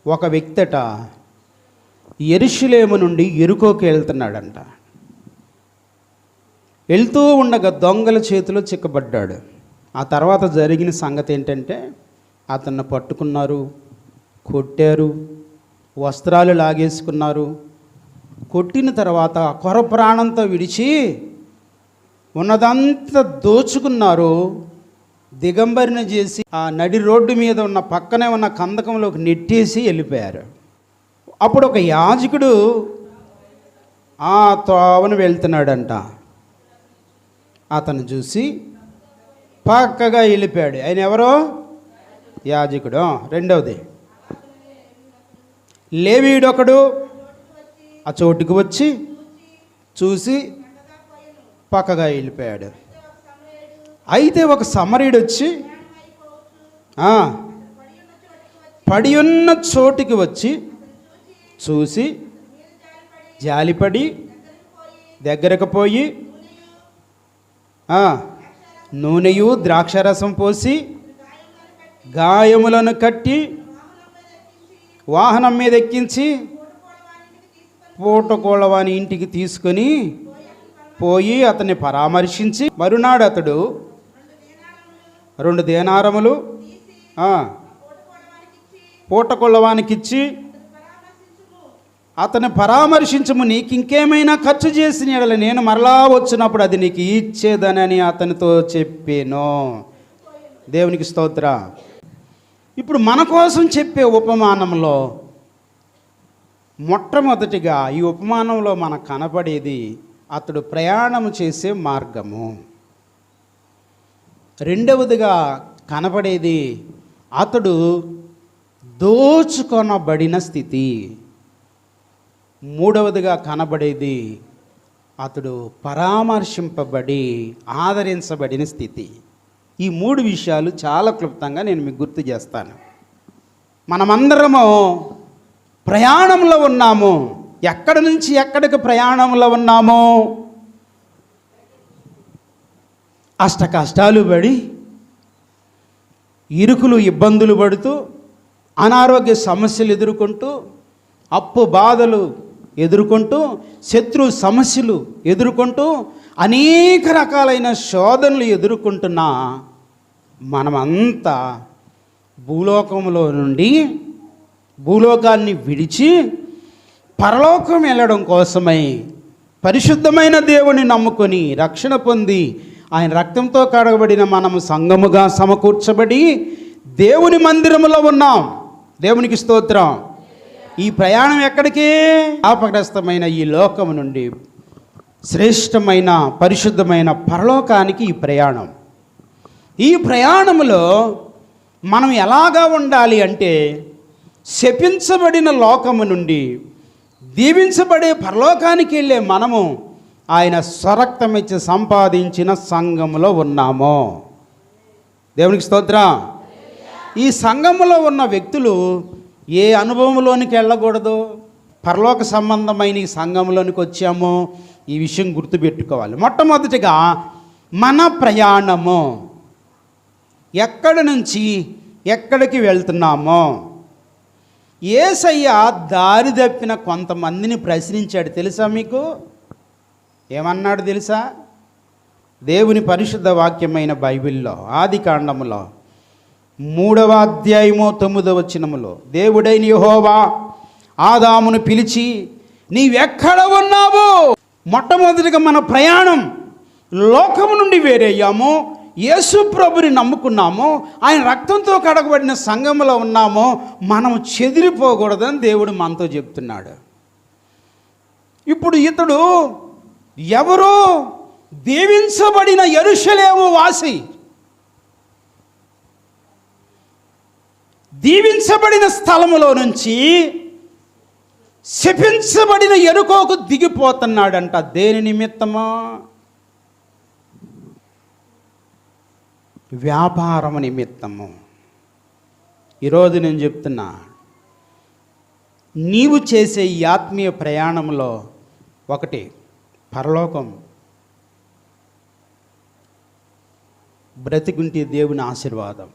ఒక వ్యక్తట యెరూషలేము నుండి యెరికోకి వెళ్తున్నాడంట. వెళ్తూ ఉండగా దొంగల చేతిలో చిక్కబడ్డాడు. ఆ తర్వాత జరిగిన సంగతి ఏంటంటే అతన్ని పట్టుకున్నారు, కొట్టారు, వస్త్రాలు లాగేసుకున్నారు. కొట్టిన తర్వాత కొర ప్రాణంతో విడిచి ఉన్నదంతా దోచుకున్నారు. దిగంబరిన చేసి ఆ నడి రోడ్డు మీద ఉన్న పక్కనే ఉన్న కందకంలోకి నెట్టేసి వెళ్ళిపోయారు. అప్పుడు ఒక యాజకుడు ఆ తోవను వెళ్తున్నాడంట. అతను చూసి పక్కగా వెళ్ళిపోయాడు. ఆయన ఎవరో యాజకుడు. రెండవది, లేవీయుడొకడు ఆ చోటుకు వచ్చి చూసి పక్కగా వెళ్ళిపోయాడు. అయితే ఒక సమరయుడు వచ్చి పడి ఉన్న చోటుకి వచ్చి చూసి జాలిపడి దగ్గరకు పోయి నూనెయు ద్రాక్షరసం పోసి గాయములను కట్టి వాహనం మీద ఎక్కించి పూటకోళ్ళవాని ఇంటికి తీసుకొని పోయి అతన్ని పరామర్శించి మరునాడు అతడు 2 దేనారములు పూటకొళ్ళవానికిచ్చి అతన్ని పరామర్శించము, నీకు ఇంకేమైనా ఖర్చు చేసిన యెడల నేను మరలా వచ్చినప్పుడు అది నీకు ఇచ్చేదనని అతనితో చెప్పాను. దేవునికి స్తోత్ర. ఇప్పుడు మన కోసం చెప్పే ఉపమానంలో మొట్టమొదటిగా ఈ ఉపమానంలో మనకు కనపడేది అతడు ప్రయాణం చేసే మార్గము. రెండవదిగా కనపడేది అతడు దోచుకొనబడిన స్థితి. మూడవదిగా కనబడేది అతడు పరామర్శింపబడి ఆదరించబడిన స్థితి. ఈ 3 విషయాలు చాలా క్లుప్తంగా నేను మీకు గుర్తు చేస్తాను. మనమందరము ప్రయాణంలో ఉన్నాము. ఎక్కడి నుంచి ఎక్కడికి ప్రయాణంలో ఉన్నాము? అష్ట కష్టాలు పడి, ఇరుకులు ఇబ్బందులు పడుతూ, అనారోగ్య సమస్యలు ఎదుర్కొంటూ, అప్పు బాధలు ఎదుర్కొంటూ, శత్రు సమస్యలు ఎదుర్కొంటూ, అనేక రకాలైన శోధనలు ఎదుర్కొంటున్న మనమంతా భూలోకంలో నుండి భూలోకాన్ని విడిచి పరలోకం వెళ్ళడం కోసమై పరిశుద్ధమైన దేవుని నమ్ముకొని రక్షణ పొంది ఆయన రక్తంతో కడగబడిన మనము సంఘముగా సమకూర్చబడి దేవుని మందిరములో ఉన్నాం. దేవునికి స్తోత్రం. ఈ ప్రయాణం ఎక్కడికి? శాపగ్రస్తమైన ఈ లోకము నుండి శ్రేష్టమైన పరిశుద్ధమైన పరలోకానికి ఈ ప్రయాణం. ఈ ప్రయాణంలో మనం ఎలాగా ఉండాలి అంటే, శపించబడిన లోకము నుండి దీవించబడే పరలోకానికి వెళ్ళే మనము ఆయన స్వరక్తమిచ్చి సంపాదించిన సంఘములో ఉన్నాము. దేవునికి స్తోత్రం. ఈ సంఘములో ఉన్న వ్యక్తులు ఏ అనుభవంలోనికి వెళ్ళకూడదు. పరలోక సంబంధమైన ఈ సంఘంలోనికి వచ్చామో ఈ విషయం గుర్తుపెట్టుకోవాలి. మొట్టమొదటిగా మన ప్రయాణము ఎక్కడి నుంచి ఎక్కడికి వెళ్తున్నామో. యేసయ్య దారి తప్పిన కొంతమందిని ప్రశ్నించాడు. తెలుసా మీకు? ఏమన్నాడు తెలుసా? దేవుని పరిశుద్ధ వాక్యమైన బైబిల్లో ఆదికాండములో 3వ అధ్యాయము 9వ వచనములో దేవుడైన యెహోవా ఆదామును పిలిచి, నీవెక్కడ ఉన్నావు? మొట్టమొదటిగా మన ప్రయాణం లోకము నుండి వేరయ్యాము, యేసు ప్రభుని నమ్ముకున్నాము, ఆయన రక్తంతో కడగబడిన సంఘములో ఉన్నాము, మనం చెదిరిపోకూడదని దేవుడు మనతో చెప్తున్నాడు. ఇప్పుడు ఇతడు ఎవరో దీవించబడిన యెరూషలేము వాసి, దీవించబడిన స్థలములో నుంచి శపించబడిన యెరికోకు దిగిపోతున్నాడంట. దేని నిమిత్తమో? వ్యాపారము నిమిత్తము. ఈరోజు నేను చెప్తున్నా, నీవు చేసే ఈ ఆత్మీయ ప్రయాణంలో ఒకటి పరలోకం, బ్రతికుంటే దేవుని ఆశీర్వాదం.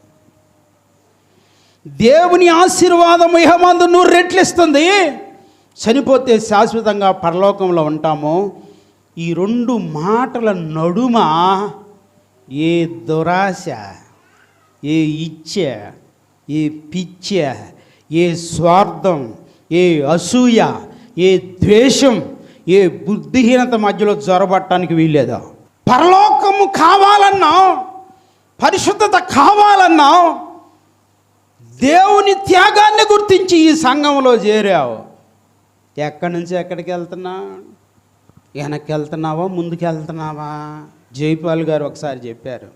దేవుని ఆశీర్వాదం ఇహమందు 100 రెట్లు ఇస్తుంది. చనిపోతే శాశ్వతంగా పరలోకంలో ఉంటాము. ఈ 2 మాటల నడుమ ఏ దురాశ, ఏ ఇచ్చ, ఏ పిచ్చ, ఏ స్వార్థం, ఏ అసూయ, ఏ ద్వేషం, ఏ బుద్ధిహీనత మధ్యలో జొరబట్టడానికి వీల్లేదా? పరలోకము కావాలన్నా, పరిశుద్ధత కావాలన్నా దేవుని త్యాగాన్ని గుర్తించి ఈ సంఘంలో చేరావు. ఎక్కడి నుంచి ఎక్కడికి వెళ్తున్నా? వెనక్కి వెళ్తున్నావా, ముందుకు వెళ్తున్నావా? జైపాల్ గారు ఒకసారి చెప్పారు,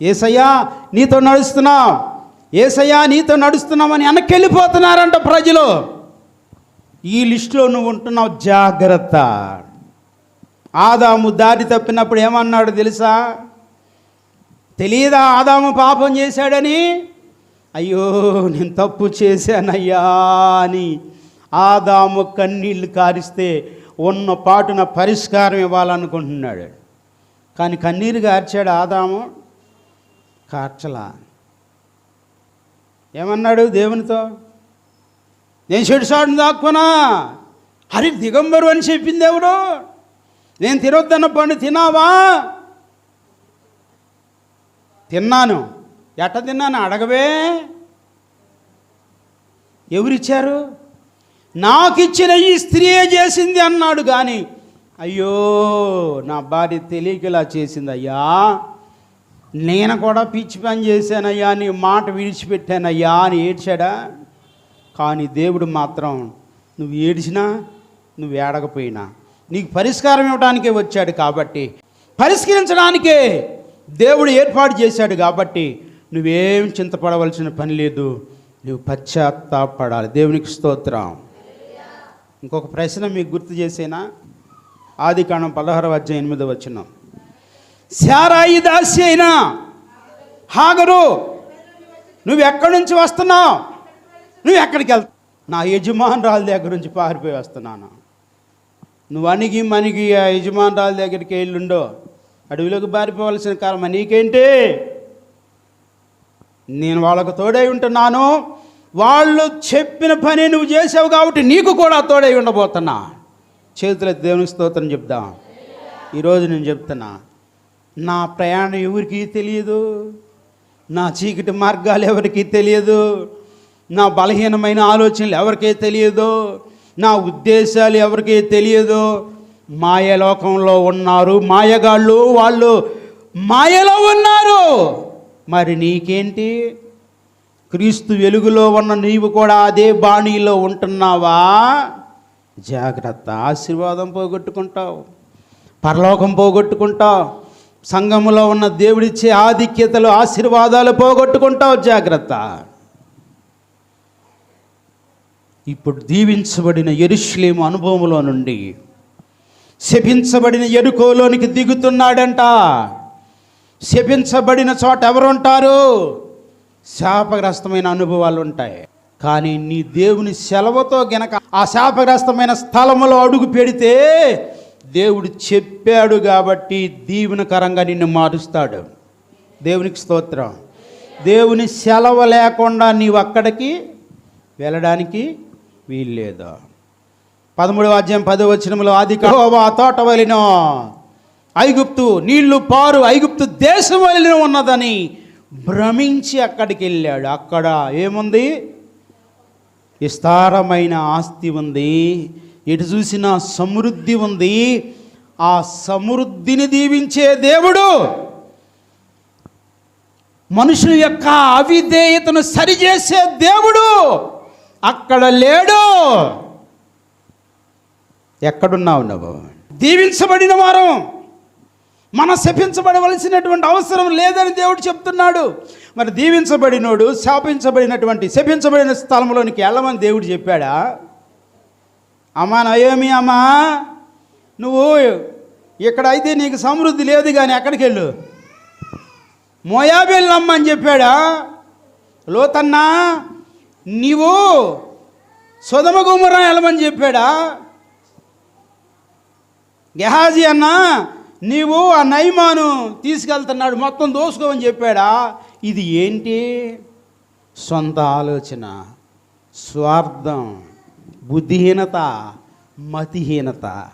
యేసయ్యా నీతో నడుస్తున్నావు, యేసయ్యా నీతో నడుస్తున్నామని వెనక్కి వెళ్ళిపోతున్నారంట ప్రజలు. ఈ లిస్టులో నువ్వు ఉంటున్నావు, జాగ్రత్త. ఆదాము దారి తప్పినప్పుడు ఏమన్నాడు తెలుసా? తెలియదా ఆదాము పాపం చేశాడని? అయ్యో నేను తప్పు చేశానయ్యా అని ఆదాము కన్నీళ్ళు కారిస్తే ఉన్న పాటున పరిష్కారం ఇవ్వాలనుకుంటున్నాడు. కానీ కన్నీరు కార్చాడు ఆదాము? కార్చలా. ఏమన్నాడు దేవునితో? నేను చెడుసాడుని దాక్కునా. హరి దిగంబరు అని చెప్పింది దేవుడు. నేను తినొద్దన్న పండు తినావా? తిన్నాను. ఎట్ట తిన్నాను అడగవే. ఎవరిచ్చారు? నాకు ఇచ్చిన ఈ స్త్రీయే చేసింది అన్నాడు. కానీ అయ్యో నా భార్య తెలియకలా చేసింది అయ్యా, నేను కూడా పిచ్చి పని చేశానయ్యా, నీ మాట విడిచిపెట్టానయ్యా అని ఏడ్చాడా? కానీ దేవుడు మాత్రం నువ్వు ఏడిచినా నువ్వు ఏడకపోయినా నీకు పరిష్కారం ఇవ్వడానికే వచ్చాడు. కాబట్టి పరిష్కరించడానికే దేవుడు ఏర్పాటు చేశాడు. కాబట్టి నువ్వేం చింతపడవలసిన పని లేదు, నువ్వు పశ్చాత్తాపడాలి. దేవునికి స్తోత్రం. ఇంకొక ప్రశ్న మీకు గుర్తు చేసేనా? ఆదికాండం 16:8 శారాయి దాసి అయినా హాగరు, నువ్వు ఎక్కడి నుంచి వస్తున్నావు? నువ్వు ఎక్కడికి వెళ్తావు? నా యజమానురాల దగ్గర నుంచి పారిపోయి వస్తున్నాను. నువ్వు అణిగి మణిగి ఆ యజమానురాల దగ్గరికి వెళ్ళుండో, అడవిలోకి పారిపోవలసిన కాలం నీకేంటి? నేను వాళ్ళకు తోడై ఉంటున్నాను. వాళ్ళు చెప్పిన పని నువ్వు చేసావు కాబట్టి నీకు కూడా తోడై ఉండబోతున్నా. చేతుల దేవునికి స్తోత్రం చెప్దాం. ఈరోజు నేను చెప్తున్నా, నా ప్రయాణం ఎవరికీ తెలియదు, నా చీకటి మార్గాలు ఎవరికీ తెలియదు, నా బలహీనమైన ఆలోచనలు ఎవరికీ తెలియదు, నా ఉద్దేశాలు ఎవరికీ తెలియదు. మాయలోకంలో ఉన్నారు మాయగాళ్ళు, వాళ్ళు మాయలో ఉన్నారు. మరి నీకేంటి? క్రీస్తు వెలుగులో ఉన్న నీవు కూడా అదే బాణీలో ఉంటున్నావా? జాగ్రత్త. ఆశీర్వాదం పోగొట్టుకుంటావు, పరలోకం పోగొట్టుకుంటావు, సంఘములో ఉన్న దేవుడిచ్చే ఆధిక్యతలు ఆశీర్వాదాలు పోగొట్టుకుంటావు. జాగ్రత్త. ఇప్పుడు దీవించబడిన యెరూషలేము అనుభవంలో నుండి శపించబడిన యెరికోలోనికి దిగుతున్నాడంట. శపించబడిన చోట ఎవరుంటారు? శాపగ్రస్తమైన అనుభవాలు ఉంటాయి. కానీ నీ దేవుని సెలవుతో గనక ఆ శాపగ్రస్తమైన స్థలములో అడుగు పెడితే దేవుడు చెప్పాడు కాబట్టి దీవెనకరంగా నిన్ను మారుస్తాడు. దేవునికి స్తోత్రం. దేవుని సెలవు లేకుండా నీవు అక్కడికి వెళ్ళడానికి వీల్లేదు. 13:10 ఆదికాండం ఆ తోట వలెను ఐగుప్తు నీళ్లు పారు ఐగుప్తు దేశం వలెను ఉన్నదని భ్రమించి అక్కడికి వెళ్ళాడు. అక్కడ ఏముంది? విస్తారమైన ఆస్తి ఉంది, ఎటు చూసినా సమృద్ధి ఉంది. ఆ సమృద్ధిని దీవించే దేవుడు మనుషుల యొక్క అవిధేయతను సరిచేసే దేవుడు అక్కడ లేడు. ఎక్కడున్నావు నువ్వు? దీవించబడిన వారం మన శపించబడవలసినటువంటి అవసరం లేదని దేవుడు చెప్తున్నాడు. మరి దీవించబడినోడు శపించబడిన స్థలంలోనికి వెళ్ళమని దేవుడు చెప్పాడా? అమ్మా నయోమి, అమ్మా నువ్వు ఇక్కడైతే నీకు సమృద్ధి లేదు కానీ ఎక్కడికి వెళ్ళు, మోయాబు వెళ్ళమ్మని చెప్పాడా? లోతన్నా నీవు సొదొమ గొమొర్రా వెళ్ళమని చెప్పాడా? గెహాజీ అన్నా నీవు ఆ నయమాను తీసుకెళ్తున్నాడు మొత్తం దోసుకోమని చెప్పాడా? ఇది ఏంటి? సొంత ఆలోచన, స్వార్థం, బుద్ధిహీనత, మతిహీనత.